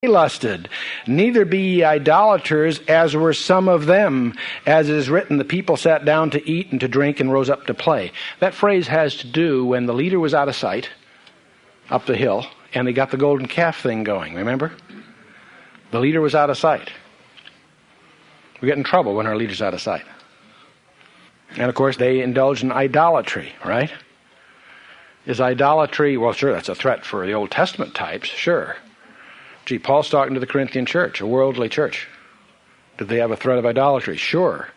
lusted, neither be ye idolaters, as were some of them. As it is written, the people sat down to eat and to drink and rose up to play. That phrase has to do when the leader was out of sight, up the hill, and they got the golden calf thing going, remember? The leader was out of sight. We get in trouble when our leader's out of sight. And of course, they indulge in idolatry, right? Is idolatry, well, sure, that's a threat for the Old Testament types, sure. Gee, Paul's talking to the Corinthian church, a worldly church. Did they have a threat of idolatry? Sure.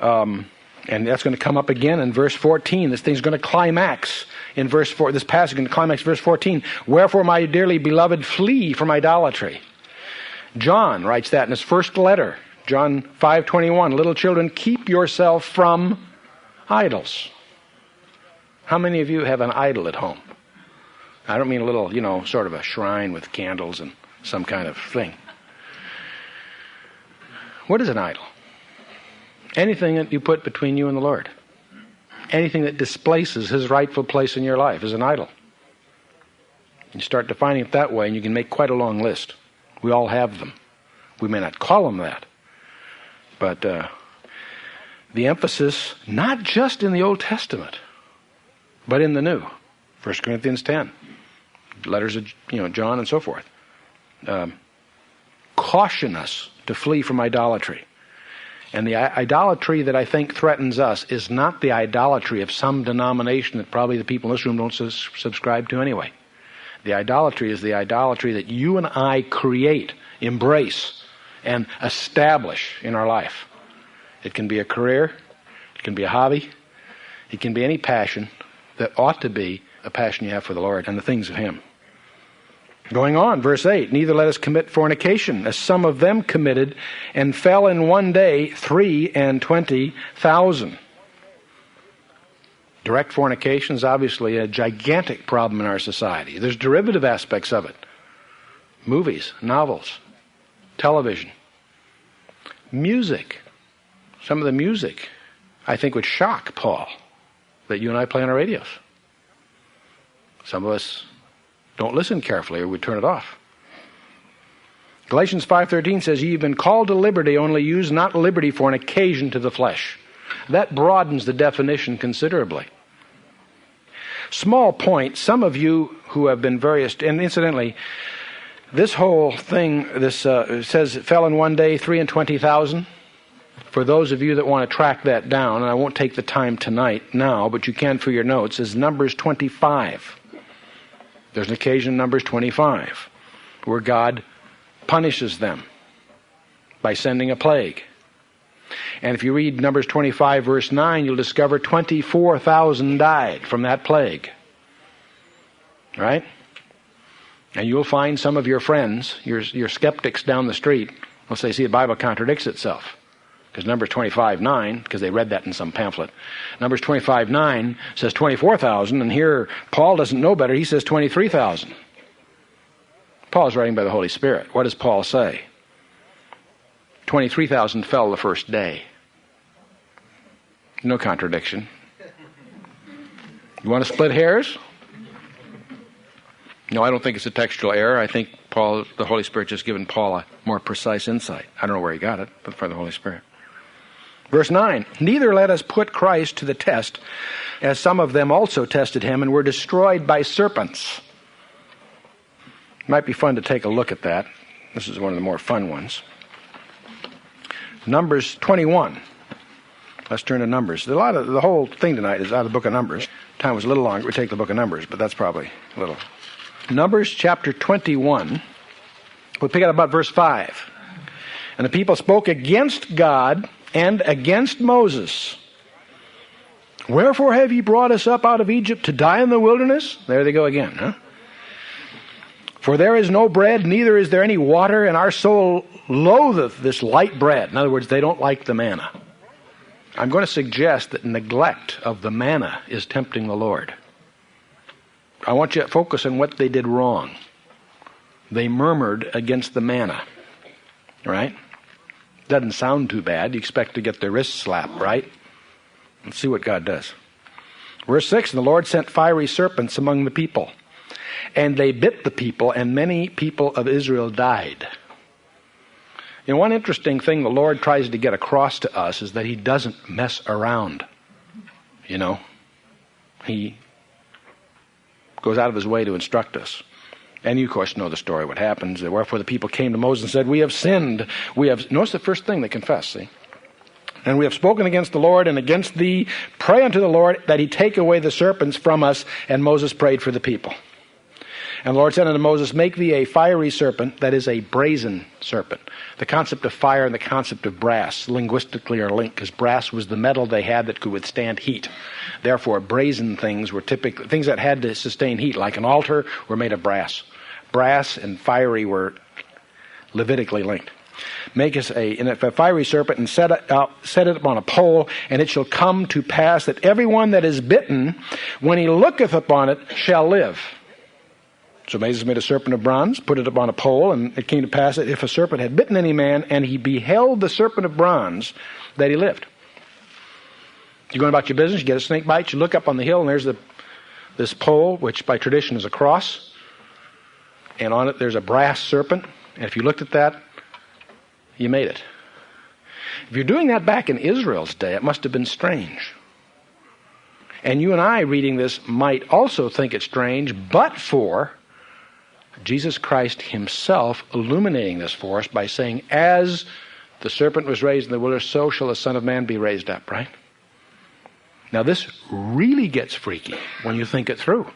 And that's going to come up again in verse 14. This thing's going to climax in verse 4. This passage is going to climax verse 14. Wherefore, my dearly beloved, flee from idolatry. John writes that in his first letter. John 5:21. Little children, keep yourself from idols. How many of you have an idol at home? I don't mean a little, sort of a shrine with candles and some kind of thing. What is an idol? Anything that you put between you and the Lord. Anything that displaces His rightful place in your life is an idol. You start defining it that way and you can make quite a long list. We all have them. We may not call them that. But the emphasis, not just in the Old Testament, but in the New. 1 Corinthians 10. Letters of John and so forth. Caution us to flee from idolatry. And the idolatry that I think threatens us is not the idolatry of some denomination that probably the people in this room don't subscribe to anyway. The idolatry is the idolatry that you and I create, embrace, and establish in our life. It can be a career, it can be a hobby, it can be any passion that ought to be a passion you have for the Lord and the things of Him. Going on, verse 8, neither let us commit fornication, as some of them committed, and fell in one day 23,000. Direct fornication is obviously a gigantic problem in our society. There's derivative aspects of it. Movies, novels, television, music. Some of the music, I think, would shock Paul that you and I play on our radios. Some of us don't listen carefully or we turn it off. Galatians 5:13 says, ye have been called to liberty, only use not liberty for an occasion to the flesh. That broadens the definition considerably. Small point, some of you who have been various, and incidentally, this whole thing, says it fell in one day 23,000. For those of you that want to track that down, and I won't take the time tonight now, but you can for your notes, is Numbers 25. There's an occasion in Numbers 25 where God punishes them by sending a plague. And if you read Numbers 25 verse 9, you'll discover 24,000 died from that plague. Right? And you'll find some of your friends, your skeptics down the street, will say, see, the Bible contradicts itself. Because Numbers 25:9, because they read that in some pamphlet, Numbers 25:9 says 24,000, and here Paul doesn't know better, he says 23,000. Paul's writing by the Holy Spirit. What does Paul say? 23,000 fell the first day. No contradiction. You want to split hairs? No, I don't think it's a textual error. I think the Holy Spirit just given Paul a more precise insight. I don't know where he got it, but from the Holy Spirit. Verse 9, neither let us put Christ to the test, as some of them also tested him and were destroyed by serpents. It might be fun to take a look at that. This is one of the more fun ones. Numbers 21. Let's turn to Numbers. The whole thing tonight is out of the book of Numbers. Time was a little longer. We take the book of Numbers, but that's probably a little. Numbers chapter 21. We'll pick it up about verse 5. And the people spoke against God and against Moses. Wherefore have ye brought us up out of Egypt to die in the wilderness? There they go again, huh? For there is no bread, neither is there any water, and our soul loatheth this light bread. In other words, they don't like the manna. I'm going to suggest that neglect of the manna is tempting the Lord. I want you to focus on what they did wrong. They murmured against the manna. Right? Doesn't sound too bad. You expect to get their wrists slapped, right? Let's see what God does. Verse 6, and the Lord sent fiery serpents among the people, and they bit the people, and many people of Israel died. You know, one interesting thing the Lord tries to get across to us is that he doesn't mess around. You know, he goes out of his way to instruct us. And you, of course, know the story, what happens. Wherefore the people came to Moses and said, we have sinned. Notice the first thing they confess, see? And we have spoken against the Lord and against thee. Pray unto the Lord that he take away the serpents from us. And Moses prayed for the people. And the Lord said unto Moses, make thee a fiery serpent, that is a brazen serpent. The concept of fire and the concept of brass linguistically are linked, because brass was the metal they had that could withstand heat. Therefore, brazen things were typically, things that had to sustain heat, like an altar, were made of brass. Brass and fiery were Levitically linked. Make us a fiery serpent and set it upon a pole, and it shall come to pass that everyone that is bitten, when he looketh upon it, shall live. So Moses made a serpent of bronze, put it upon a pole, and it came to pass that if a serpent had bitten any man, and he beheld the serpent of bronze, that he lived. You're going about your business, you get a snake bite, you look up on the hill, and there's this pole, which by tradition is a cross, and on it there's a brass serpent, and if you looked at that, you made it. If you're doing that back in Israel's day, it must have been strange. And you and I reading this might also think it strange, but for Jesus Christ himself illuminating this for us by saying, as the serpent was raised in the wilderness, so shall the Son of Man be raised up, right? Now this really gets freaky when you think it through.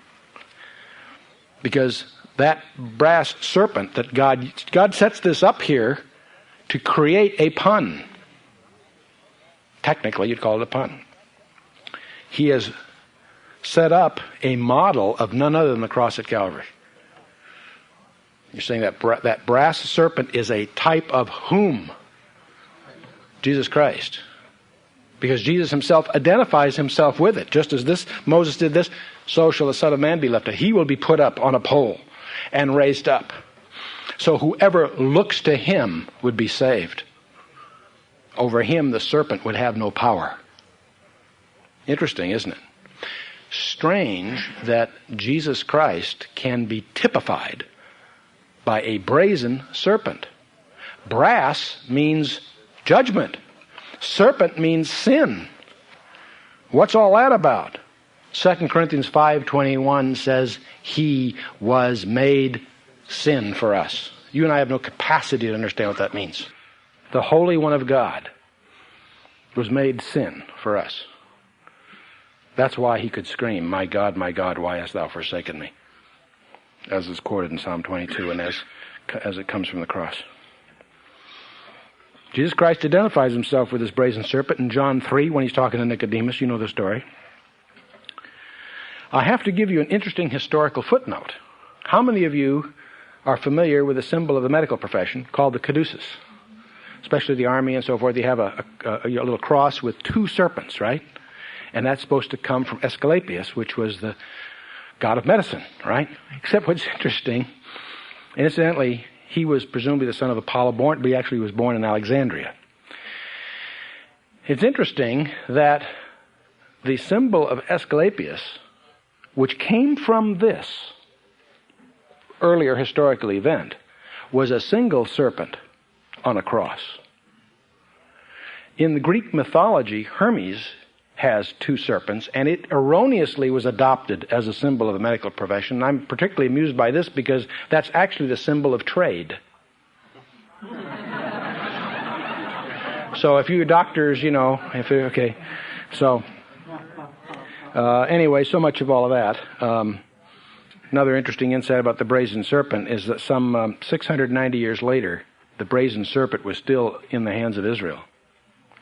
Because that brass serpent that God sets this up here to create a pun. Technically, you'd call it a pun. He has set up a model of none other than the cross at Calvary. You're saying that brass serpent is a type of whom? Jesus Christ. Because Jesus himself identifies himself with it. Just as Moses did this, so shall the Son of Man be lifted. He will be put up on a pole and raised up. So whoever looks to him would be saved. Over him the serpent would have no power. Interesting, isn't it? Strange that Jesus Christ can be typified by a brazen serpent. Brass means judgment. Serpent means sin. What's all that about? 2 Corinthians 5:21 says, he was made sin for us. You and I have no capacity to understand what that means. The Holy One of God was made sin for us. That's why he could scream, my God, why hast thou forsaken me? As is quoted in Psalm 22 and as it comes from the cross. Jesus Christ identifies himself with this brazen serpent in John 3 when he's talking to Nicodemus. You know the story. I have to give you an interesting historical footnote. How many of you are familiar with a symbol of the medical profession called the caduceus? Especially the army and so forth. You have a little cross with two serpents, right? And that's supposed to come from Asclepius, which was the god of medicine, right? Except what's interesting, incidentally, he was presumably the son of Apollo, but he actually was born in Alexandria. It's interesting that the symbol of Asclepius, which came from this earlier historical event, was a single serpent on a cross. In the Greek mythology, Hermes has two serpents, and it erroneously was adopted as a symbol of the medical profession. I'm particularly amused by this because that's actually the symbol of trade. So if you doctors, anyway, so much of all of that. Another interesting insight about the brazen serpent is that some 690 years later, the brazen serpent was still in the hands of Israel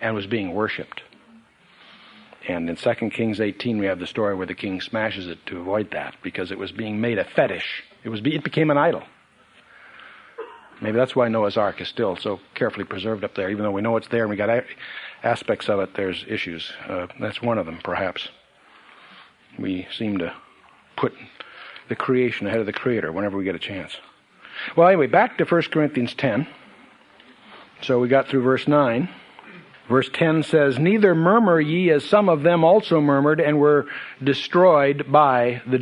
and was being worshipped. And in 2 Kings 18, we have the story where the king smashes it to avoid that because it was being made a fetish. It became an idol. Maybe that's why Noah's Ark is still so carefully preserved up there. Even though we know it's there and we got aspects of it, there's issues. That's one of them, perhaps. We seem to put the creation ahead of the Creator whenever we get a chance. Well, anyway, back to 1 Corinthians 10. So we got through verse 9. Verse 10 says, neither murmur ye as some of them also murmured and were destroyed by the